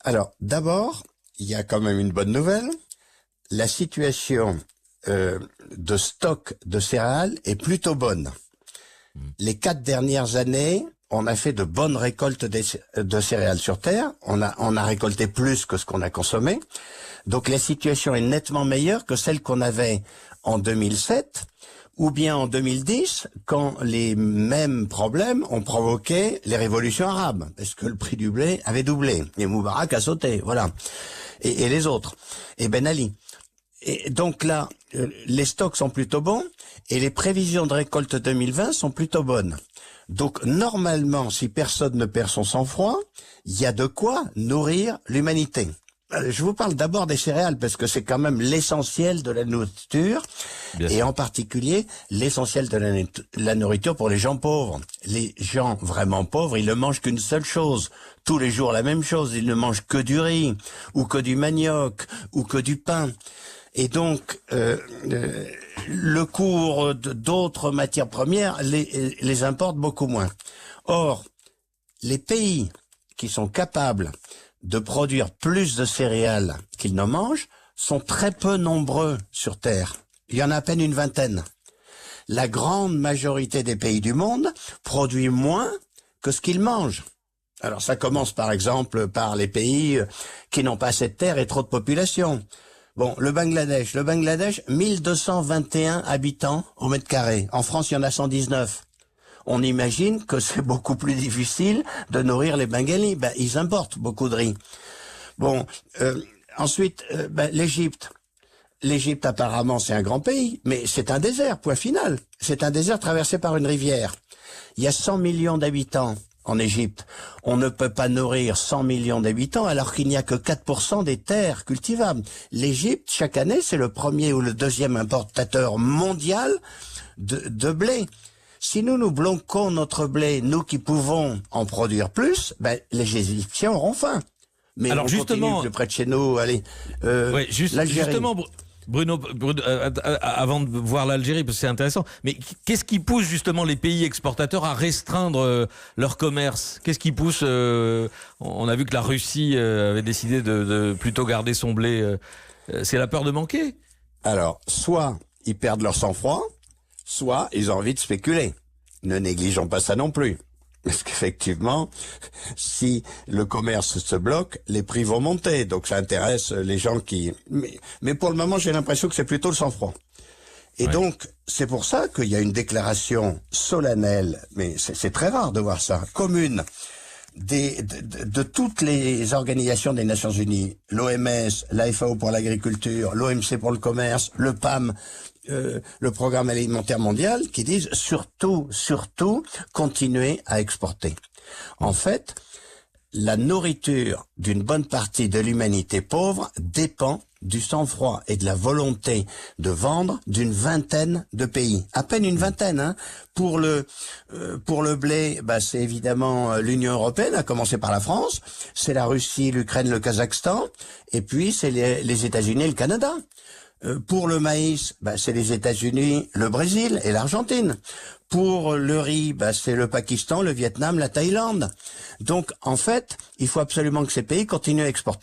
Alors, d'abord, il y a quand même une bonne nouvelle. La situation de stock de céréales est plutôt bonne. Les 4 dernières années, on a fait de bonnes récoltes de céréales sur Terre. On a récolté plus que ce qu'on a consommé. Donc la situation est nettement meilleure que celle qu'on avait en 2007 ou bien en 2010, quand les mêmes problèmes ont provoqué les révolutions arabes, parce que le prix du blé avait doublé, et Moubarak a sauté, voilà, et les autres, et Ben Ali. Et donc là, les stocks sont plutôt bons, et les prévisions de récolte 2020 sont plutôt bonnes. Donc normalement, si personne ne perd son sang-froid, il y a de quoi nourrir l'humanité. Je vous parle d'abord des céréales parce que c'est quand même l'essentiel de la nourriture et en particulier l'essentiel de la nourriture pour les gens pauvres. Les gens vraiment pauvres, ils ne mangent qu'une seule chose. Tous les jours la même chose. Ils ne mangent que du riz ou que du manioc ou que du pain. Et donc, le cours d'autres matières premières les importe beaucoup moins. Or, les pays qui sont capables de produire plus de céréales qu'ils n'en mangent sont très peu nombreux sur Terre. Il y en a à peine une vingtaine. La grande majorité des pays du monde produit moins que ce qu'ils mangent. Alors ça commence par exemple par les pays qui n'ont pas assez de terre et trop de population. Bon, le Bangladesh, 1221 habitants au mètre carré. En France, il y en a 119. On imagine que c'est beaucoup plus difficile de nourrir les Bengalis. Ben, ils importent beaucoup de riz. Bon, ensuite, l'Égypte. L'Égypte, apparemment, c'est un grand pays, mais c'est un désert, point final. C'est un désert traversé par une rivière. Il y a 100 millions d'habitants en Égypte. On ne peut pas nourrir 100 millions d'habitants alors qu'il n'y a que 4% des terres cultivables. L'Égypte, chaque année, c'est le premier ou le deuxième importateur mondial de blé. Si nous bloquons notre blé, nous qui pouvons en produire plus, les Égyptiens auront faim. Mais alors on justement, continue plus près de chez nous, allez, l'Algérie. Justement, Bruno, avant de voir l'Algérie, parce que c'est intéressant, mais qu'est-ce qui pousse justement les pays exportateurs à restreindre leur commerce? Qu'est-ce qui pousse on a vu que la Russie avait décidé de plutôt garder son blé. C'est la peur de manquer? Alors, soit ils perdent leur sang-froid, soit ils ont envie de spéculer. Ne négligeons pas ça non plus. Parce qu'effectivement, si le commerce se bloque, les prix vont monter. Donc ça intéresse les gens qui... Mais pour le moment, j'ai l'impression que c'est plutôt le sang-froid. Et donc, c'est pour ça qu'il y a une déclaration solennelle, mais c'est très rare de voir ça, commune, de toutes les organisations des Nations Unies, l'OMS, la FAO pour l'agriculture, l'OMC pour le commerce, le PAM, le Programme alimentaire mondial, qui disent surtout, continuer à exporter. En fait, la nourriture d'une bonne partie de l'humanité pauvre dépend du sang-froid et de la volonté de vendre d'une vingtaine de pays. À peine une vingtaine, hein. Pour le blé, c'est évidemment l'Union européenne, à commencer par la France, c'est la Russie, l'Ukraine, le Kazakhstan, et puis c'est les États-Unis et le Canada. Pour le maïs, c'est les États-Unis, le Brésil et l'Argentine. Pour le riz, c'est le Pakistan, le Vietnam, la Thaïlande. Donc, en fait, il faut absolument que ces pays continuent à exporter.